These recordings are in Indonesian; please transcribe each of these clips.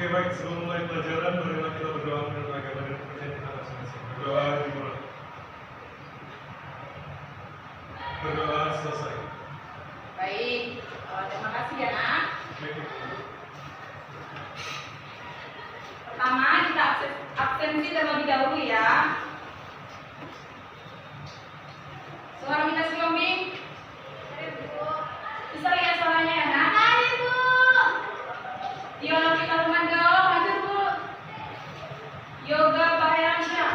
Oke, baik, sebelum mulai pelajaran, marilah kita berdoa menurut agama dan kepercayaan kita masing-masing. Berdoa dimulai. Berdoa selesai. Baik, terima kasih ya nak. Pertama kita absensi terlebih dahulu ya. Suara minta siombing. Bisa lihat suaranya ya nak? Hai Bu. Yola kita Rumando, hadir Bu. Yoga Bahayansya.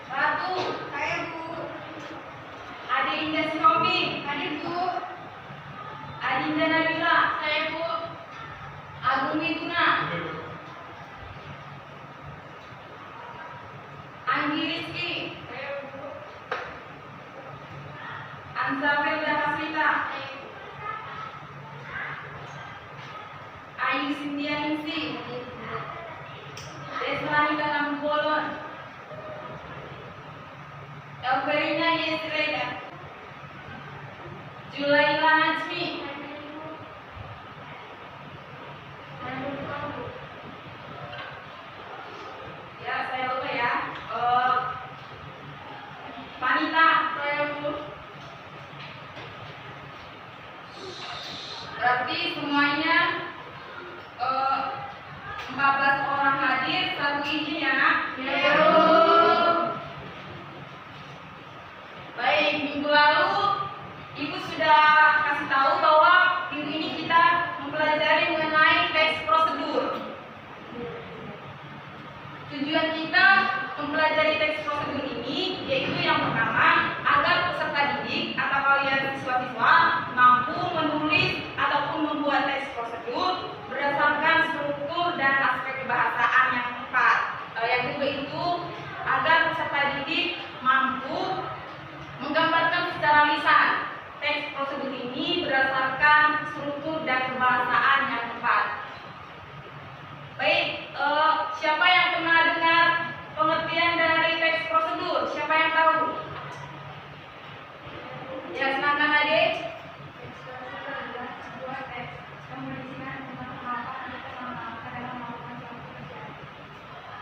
Ratu, saya Bu. Ade Indah Siombing, hadir Bu. Adinda Nabila, saya Bu. Agung Mituna. Anggi Rizky, saya Bu. Anza Felda Hasrita, Ayu Cynthia Ningsi, Deslani Tanam Bolon, Elverina Yesreda, Julaila Najmi, ya saya lupa ya, Vanita, saya Bu. Berarti semuanya 14 orang hadir, satu izin ya nak? Ya. Baik, minggu lalu Ibu sudah kasih tahu bahwa minggu ini kita mempelajari mengenai teks prosedur. Tujuan kita mempelajari teks prosedur ini yaitu yang pertama, agar peserta didik atau kalian siswa-siswa mampu menulis ataupun membuat teks prosedur berdasarkan struktur dan aspek kebahasaan yang tepat. Yang kedua itu agar peserta didik mampu menggambarkan secara lisan teks prosedur ini berdasarkan struktur dan kebahasaan yang tepat. Baik, siapa yang pernah dengar pengertian dari teks prosedur? Siapa yang tahu? Ya, silakan adik.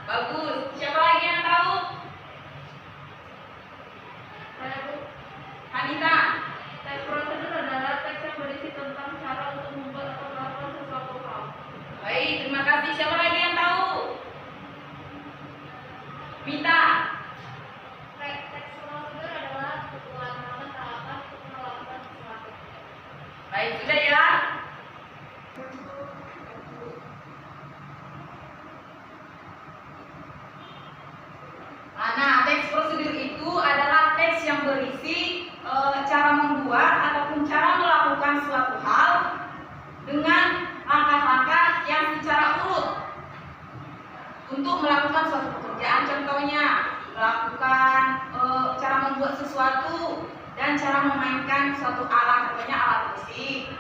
Bagus. Siapa lagi yang tahu? Saya Bu. Anita. Teks prosedur adalah teks yang berisi tentang cara untuk membuat atau melakukan sesuatu hal. Baik, terima kasih. Siapa lagi yang tahu? Mita. Teks prosedur adalah ketentuan tahapan untuk melakukan sesuatu. Baik, sudah ya. Nah, teks prosedur itu adalah teks yang berisi cara membuat ataupun cara melakukan suatu hal dengan langkah-langkah yang secara urut untuk melakukan suatu pekerjaan. Contohnya melakukan cara membuat sesuatu dan cara memainkan suatu alat, contohnya alat musik.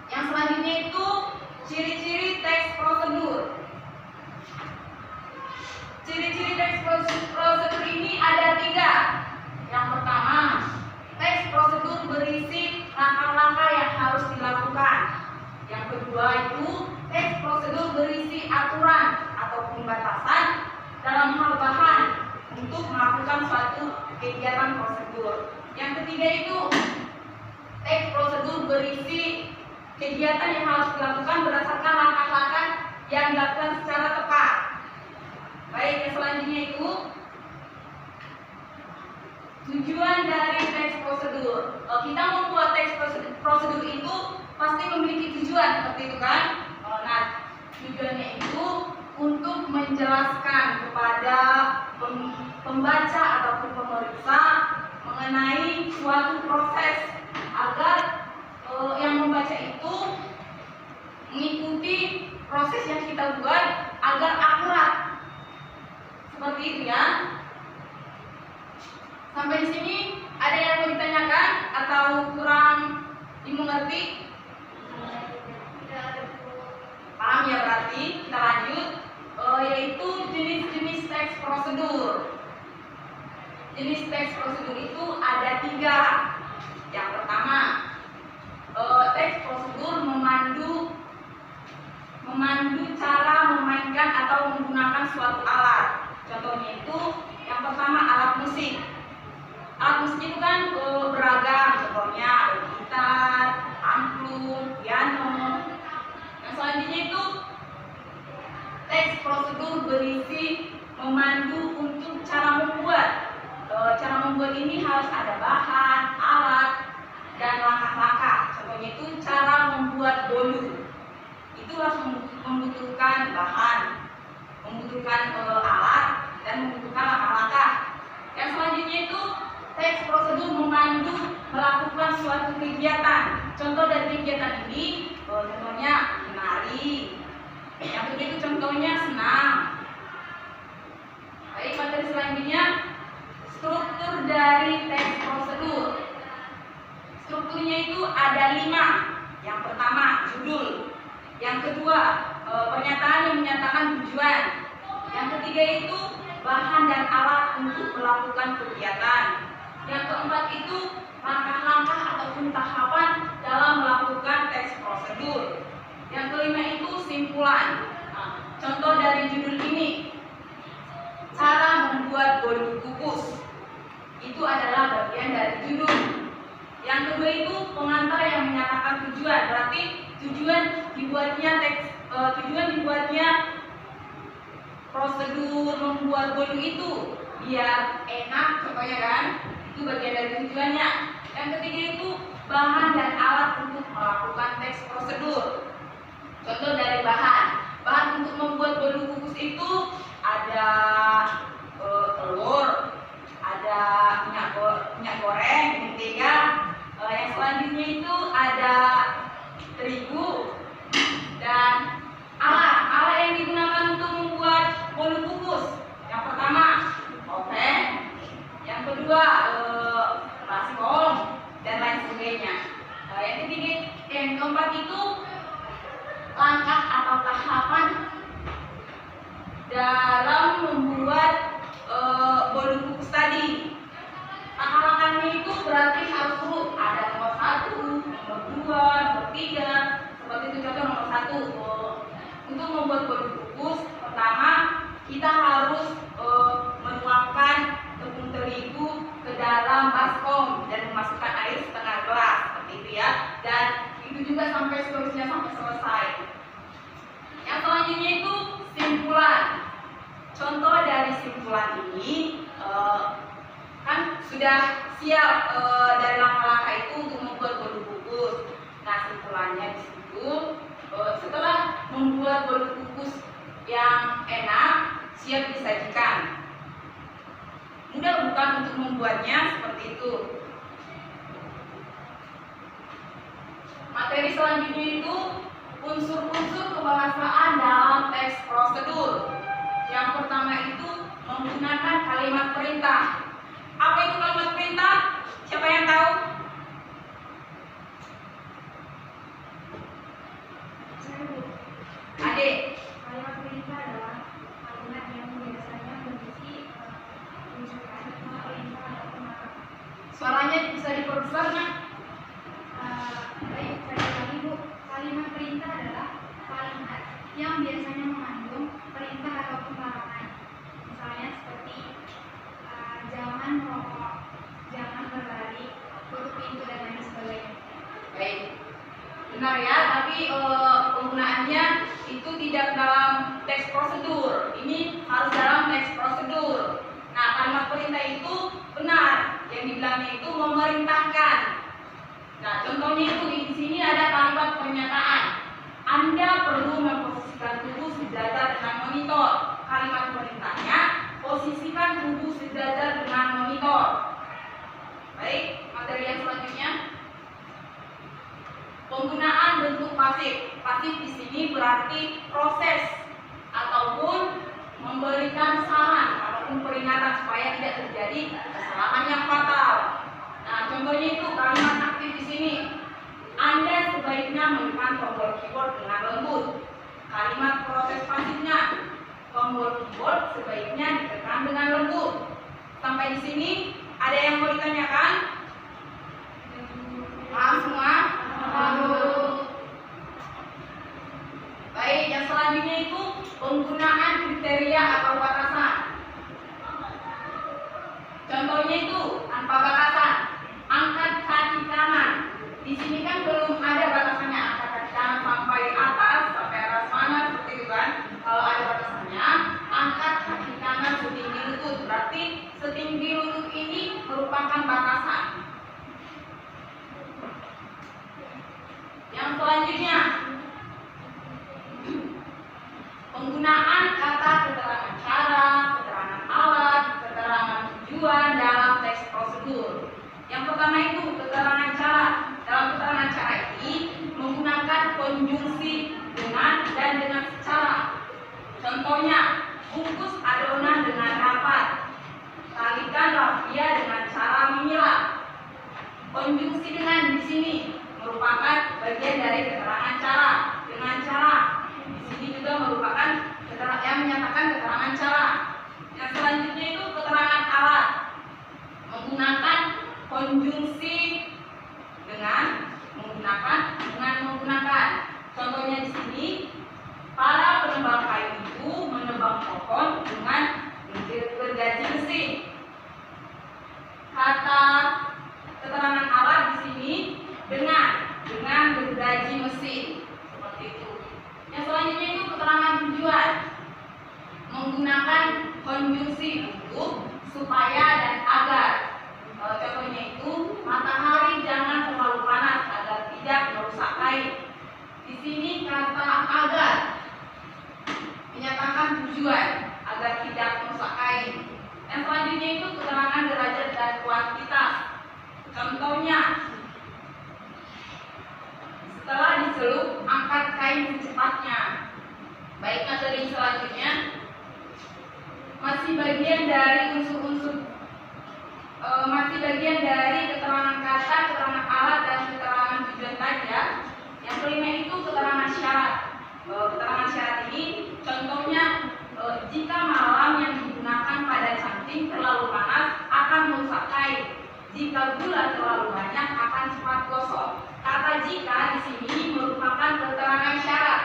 Yang selanjutnya itu ciri-ciri teks prosedur. Ciri-ciri teks prosedur ini ada 3. Yang pertama, teks prosedur berisi langkah-langkah yang harus dilakukan. Yang kedua itu, teks prosedur berisi aturan ataupun batasan dalam hal bahan untuk melakukan suatu kegiatan prosedur. Yang ketiga itu, teks prosedur berisi kegiatan yang harus dilakukan berdasarkan langkah-langkah yang dilakukan secara tepat. Baik, yang selanjutnya itu tujuan dari teks prosedur. Kita membuat teks prosedur itu pasti memiliki tujuan, seperti itu kan? Nah, tujuannya itu untuk menjelaskan kepada pembaca ataupun pemeriksa mengenai suatu proses agar yang membaca itu mengikuti proses yang kita buat agar akurat. Seperti itu ya. Sampai di sini ada yang mau ditanyakan atau kurang dimengerti? Paham ya, berarti kita lanjut, yaitu jenis-jenis teks prosedur. Jenis teks prosedur itu ada 3. suatu alat. Contohnya itu yang pertama alat musik. Alat musik itu kan beragam, contohnya ada gitar, angklung, piano. Yang selanjutnya itu teks prosedur berisi memandu untuk cara membuat. Cara membuat ini harus ada bahan, alat, dan langkah-langkah. Contohnya itu cara membuat bolu. Itu harus membutuhkan bahan, membutuhkan alat, dan membutuhkan langkah-langkah. Yang selanjutnya itu teks prosedur memandu melakukan suatu kegiatan. Contoh dari kegiatan ini, contohnya menari. Yang kedua itu contohnya senam. Baik, materi selanjutnya struktur dari teks prosedur. Strukturnya itu ada 5. Yang pertama judul. Yang kedua pernyataan yang menyatakan tujuan. Yang ketiga itu bahan dan alat untuk melakukan kegiatan. Yang keempat itu langkah-langkah ataupun tahapan dalam melakukan teks prosedur. Yang kelima itu simpulan. Contoh dari judul ini, cara membuat bolu kukus. Itu adalah bagian dari judul. Yang kedua itu pengantar yang menyatakan tujuan. Berarti tujuan dibuatnya prosedur membuat bolu itu biar enak, contohnya kan. Itu bagian dari tujuannya. Yang ketiga itu bahan dan alat untuk melakukan teks prosedur. Contoh dari bahan untuk membuat bolu kukus itu ada telur, ada minyak goreng, mentega. Yang selanjutnya itu ada terigu dan alat yang digunakan untuk membuat bolu kukus. Yang pertama oven, yang kedua baskom dan lain sebagainya. Yang keempat itu langkah atau tahapan dalam membuat bolu kukus tadi. Langkah-langkahnya itu berarti harus urut. Ada nomor 1, nomor 2, nomor 3. Seperti itu contoh nomor 1. Untuk membuat bolu kukus, pertama kita harus menuangkan tepung terigu ke dalam baskom dan memasukkan air setengah gelas, seperti itu ya. Dan itu juga sampai seterusnya sampai selesai. Yang selanjutnya itu simpulan. Contoh dari simpulan ini kan sudah siap dari langkah-langkah itu untuk membuat bolu kukus. Nah, simpulannya di situ setelah membuat bolu kukus yang enak siap disajikan. Mudah bukan untuk membuatnya, seperti itu. Materi selanjutnya itu unsur-unsur kebahasaan dalam teks prosedur. Yang pertama itu menggunakan kalimat perintah. Apa itu kalimat perintah? Siapa yang tahu? Adik. Kalimat perintah adalah kalimat yang biasanya berisi rujukan perintah atau pengarah. Suaranya bisa diperbesar nggak? Baik, saya ulangi Bu. Kalimat perintah adalah kalimat yang biasanya mengandung perintah ataupun larangan. Misalnya seperti jangan merokok, jangan berlari, tutup pintu dan lain sebagainya. Baik, benar ya. Tapi penggunaannya itu tidak dalam teks prosedur. Ini harus dalam teks prosedur. Nah, kalimat perintah itu benar. Yang dibilangnya itu memerintahkan. Nah, contohnya itu di sini ada kalimat pernyataan. Anda perlu memposisikan tubuh sejajar dengan monitor. Kalimat perintahnya, posisikan tubuh sejajar dengan monitor. Baik, materi yang selanjutnya. Penggunaan bentuk pasif. Pasif di sini berarti proses ataupun memberikan saran ataupun peringatan supaya tidak terjadi kesalahan yang fatal. Nah, contohnya itu kalimat aktif di sini. Anda sebaiknya menekan tombol keyboard dengan lembut. Kalimat proses pasifnya, tombol keyboard sebaiknya ditekan dengan lembut. Sampai di sini ada yang mau ditanyakan? Paham semua? Baik, yang selanjutnya itu penggunaan kriteria atau selanjutnya, penggunaan kata keterangan cara, keterangan alat, keterangan tujuan dalam teks prosedur. Yang pertama itu keterangan cara. Dalam keterangan cara ini menggunakan konjungsi dengan dan dengan secara. Contohnya, bungkus adonan dengan rapat, talikan rafia dengan cara memilah. Konjungsi dengan di sini merupakan bagian dari keterangan cara. Dengan cara di sini juga merupakan keterangan yang menyatakan keterangan cara. Yang selanjutnya itu keterangan alat, menggunakan konjungsi dengan menggunakan. Contohnya di sini, para penebang kayu itu menebang pohon dengan gergaji mesin. Kata keterangan alat di sini dengan gergaji mesin, seperti itu. Yang selanjutnya itu keterangan tujuan, menggunakan konjungsi untuk, supaya, dan agar. Contohnya itu, matahari jangan terlalu panas agar tidak merusak kain. Di sini kata agar menyatakan tujuan agar tidak merusak kain. Yang selanjutnya itu keterangan derajat dan kuantitas. Contohnya, setelah dicelup, angkat kain secepatnya. Baik, materi selanjutnya masih bagian dari keterangan kata, keterangan alat, dan keterangan tujuan tadi ya. Yang kelima itu keterangan syarat. Keterangan syarat ini contohnya, jika malam yang digunakan pada canting terlalu panas akan merusak kain. Jika gula terlalu banyak akan cepat gosong. Kata jika di sini merupakan keterangan syarat.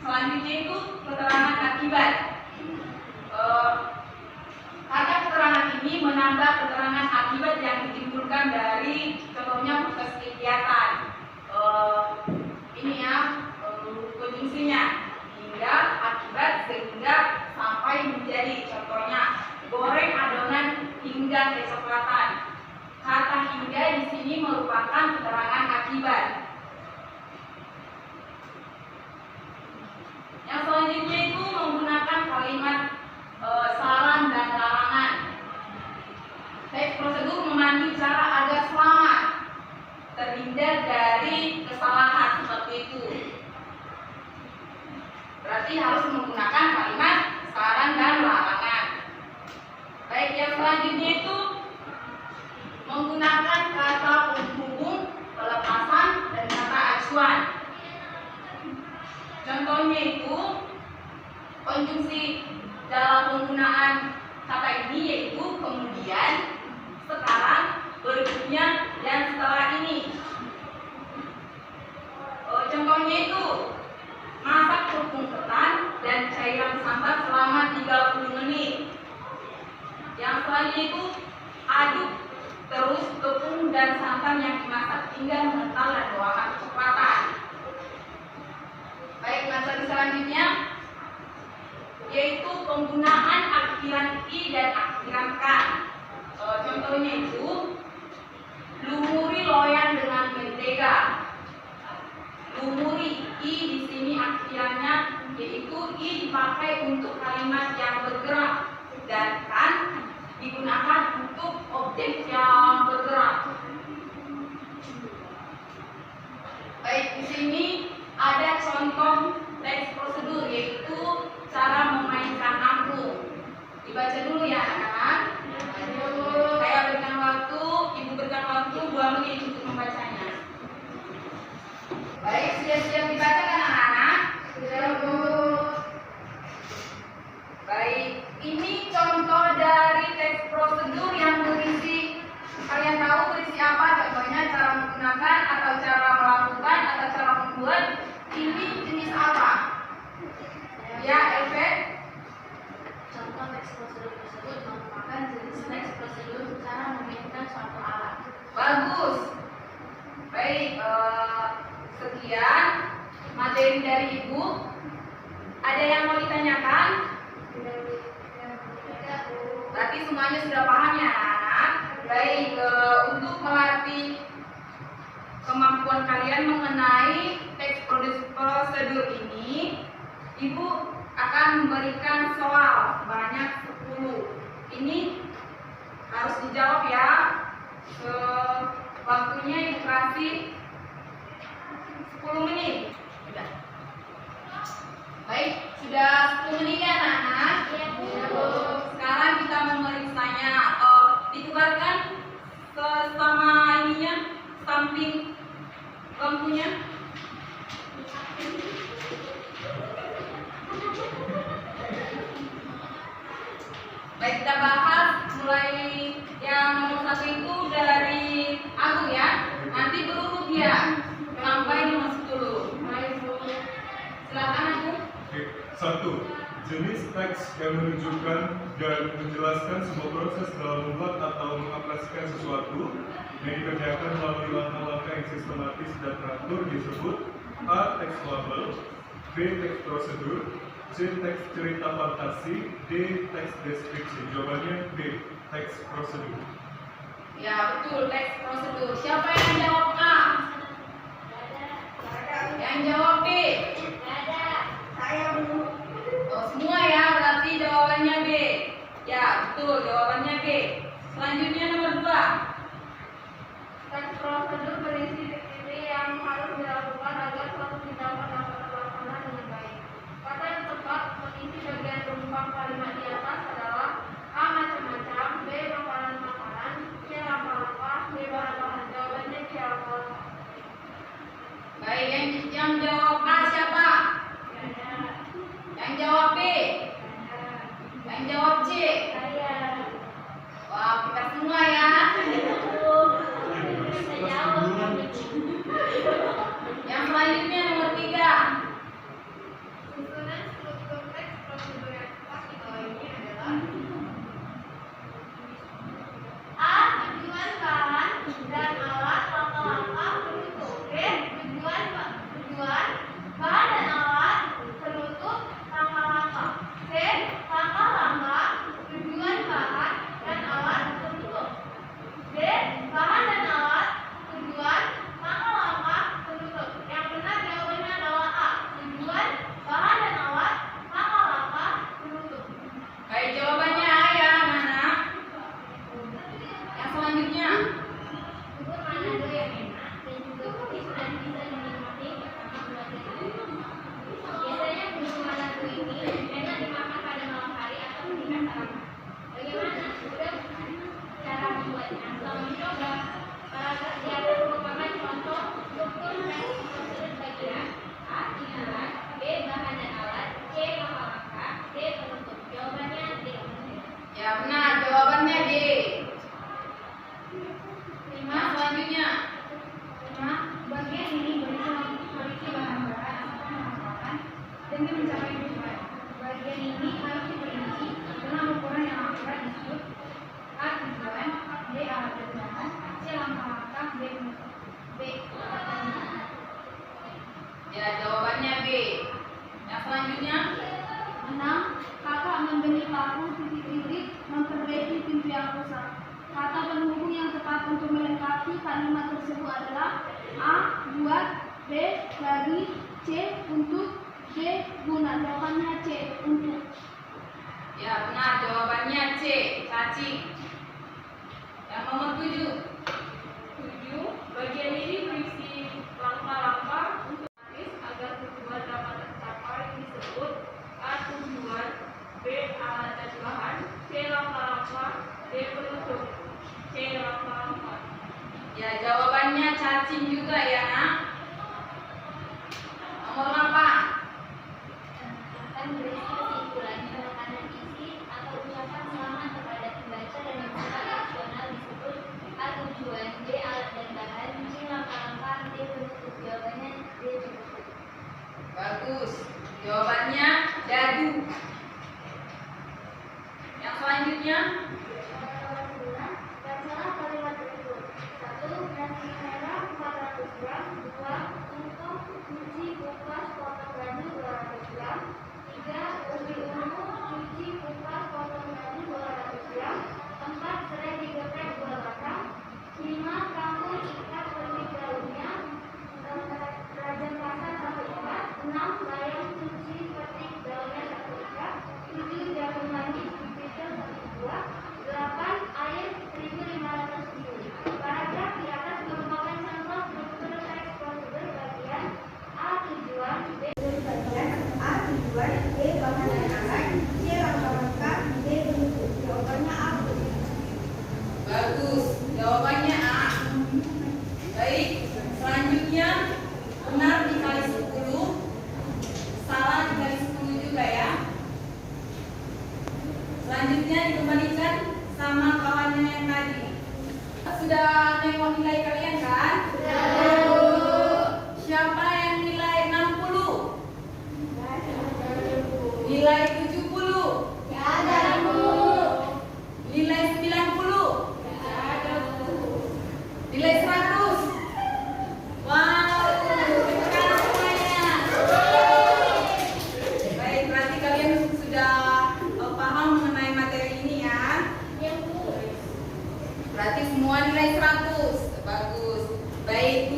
Selanjutnya itu keterangan akibat. Kata keterangan ini menambah keterangan akibat yang ditimbulkan dari contohnya proses kegiatan. Ini ya konjungsinya, hingga, akibat, sehingga, sampai, menjadi. Contohnya, goreng adonan hingga kecoklatan. Kata hingga di sini merupakan keterangan akibat. Yang selanjutnya itu menggunakan kalimat saran dan larangan. Teks prosedur memandu cara agar selamat, terhindar dari kesalahan, seperti itu. Berarti harus menggunakan kalimat saran dan larangan. Baik, yang selanjutnya itu menggunakan kata penghubung, pelepasan, dan kata acuan. Contohnya itu konjungsi dalam penggunaan kata ini yaitu kemudian, sekarang, berikutnya, dan setelah ini. Contohnya itu masak tepung ketan dan cairan santan selama 30 menit. Yang selanjutnya itu aduk terus tepung dan santan yang dimasak hingga mengental dan berwarna kecoklatan. Baik, materi selanjutnya yaitu penggunaan akhiran i dan akhiran kan. Contohnya itu lumuri loyang dengan mentega. Lumuri i di sini akhirannya yaitu i dipakai untuk kalimat yang bergerak dan kan digunakan untuk objek yang bergerak. Baik, di sini ada contoh teks prosedur yaitu cara memainkan angklung. Dibaca dulu ya anak-anak. Saya berikan waktu, ibu berikan waktu 2 menit untuk membacanya. Baik, sudah siap dibaca kan anak-anak? Sudah Bu. Baik, ini contoh dari teks prosedur yang berisi, kalian tahu berisi apa? Contohnya cara menggunakan atau cara melakukan atau cara membuat. Ini jenis apa? Ya, Elven? Contoh teks prosedur tersebut merupakan jenis teks prosedur cara memainkan suatu alat. Bagus. Baik, sekian materi dari Ibu. Ada yang mau ditanyakan? Berarti semuanya sudah paham ya anak-anak. Baik, untuk melatih kemampuan kalian mengenai Ibu akan memberikan soal sebanyak 10. Ini harus dijawab ya. Waktunya Ibu kasih 10 menit. Sudah. Baik, sudah 10 menit ya anak-anak? Sekarang kita memeriksanya. Ditukarkan sama ininya, samping lampunya. Baik, kita bahas mulai yang nomor 1 itu dari Agung ya. Nanti berurut ya sampai nomor 10. Silakan Agung. Oke. 1. Jenis teks yang menunjukkan dan menjelaskan sebuah proses dalam membuat atau mengoperasikan sesuatu yang dikerjakan melalui langkah-langkah yang sistematis dan teratur disebut A. Teks label, B. Teks prosedur, C. Teks cerita fantasi, D. Teks deskripsi. Jawabannya B. Teks prosedur. Ya betul, teks prosedur. Siapa yang jawab A? Yang jawab B? Saya dulu. Semua ya, berarti jawabannya B. Ya betul, jawabannya B. Selanjutnya nomor 2. Teks prosedur berisi diksi yang harus dilakukan agar suatu tindakan dapat terlaksana dengan baik. Kata yang tepat mengisi bagian penumpang kalimat di atas adalah A. Macam-macam, B. Makanan-makanan, C. Langkah-langkah, D. bahan-bahan. Jawabannya C. Langkah-langkah. Baik, yang jawab A siapa? Yang jawab B? Yang jawab C? Wah, kita semua ya. Yang selanjutnya nomor 3. Susunan struktur teks prosedur yang tepat di bawah ini adalah A. Tujuan bahan dan alat langkah-langkah penutup. B. Tujuan bahan dan alat penutup langkah-langkah. C. Langkah-langkah tujuan bahan dan alat penutup. D. Bahan dan alat tujuan langkah-langkah penutup. Yang benar jawabannya adalah A. Tujuan bahan dan alat langkah-langkah penutup. Baik, jawabannya A ya anak-anak. Yang selanjutnya. Bubur Manado yang enak dan juga gurih dan bisa dinikmati bersama keluarga. Biasanya bubur Manado ini enak dimakan pada malam hari atau ketika sarapan. Bagaimana? Mudah cara membuatnya. Selamat mencoba. Paragraf di atas merupakan contoh struktur teks prosedur bagian A. Tujuan, B. Bahan dan alat, C. Langkah-langkah, D. Penutup. Jawabannya D. Ya benar, jawabannya D. 5. Yang selanjutnya. Bagian ini berisi bahan-bahan atau permasalahan demi mencapai tujuan. Bagian ini harus diperinci dengan ukuran yang akurat disebut A. Tujuan, B. Alat dan bahan, C. Langkah-langkah, D. penutup. B. Ya, jawabannya B. Yang selanjutnya. 6. Kakak membeli paku titik-titik memperbaiki pintu yang rusak. Kata penghubung yang tepat untuk melengkapi kalimat tersebut adalah A. Buat, B. Bagi, C. Untuk, D. Guna. Jawabannya C. Untuk. Ya benar, jawabannya C. Cacing. Yang nomor 7. Bagian ini berisi langkah-langkah untuk agar tujuan dapat tercapai disebut A. Tujuan, B. Alat dan bahan, C. Langkah-langkah, D. Penutup. C. Langkah-langkah. Ya, jawabannya cacing juga ya nak. Nomor 8. Akan berisi kesimpulan penekanan isi atau ucapan selamat kepada pembaca dan yang bersifat rasional disebut A. Tujuan, B. Alat dan bahan, C. Langkah-langkah, D. Penutup. Jawabannya D. Penutup. Bagus. Jawabannya dadu. Yang selanjutnya. Bacalah kalimat berikut. 1. Nasi merah 400 gram. 2. Untuk cuci kupas potong gaji 200 gram. 3. Ubi ungu cuci kupas potong gaji 200 gram. 4. Serai digeprek 2 batang. 5. Kangkung ikat petik daunnya. Rajang pasar 1 ikat. 6. Layang cuci petik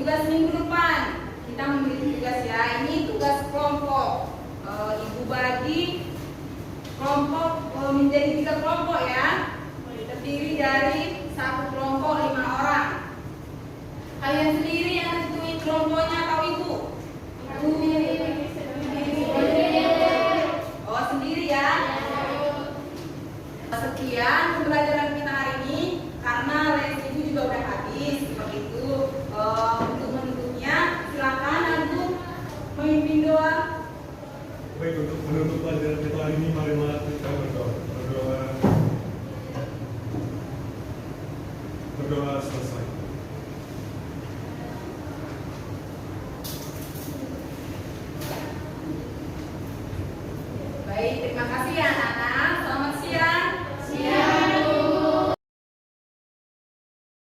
tugas minggu depan kita memiliki tugas ya. Ini tugas kelompok. Ibu bagi kelompok menjadi 3 kelompok ya. Terdiri dari satu kelompok 5 orang. Kalian sendiri yang nentuin kelompoknya atau ibu? Oh, sendiri ya. Sekian pembelajaran kita hari ini karena les ibu juga udah habis seperti itu. Untuk menutupnya silakan Ibu memimpin doa. Baik, untuk menutup pelajaran kita hari ini, marilah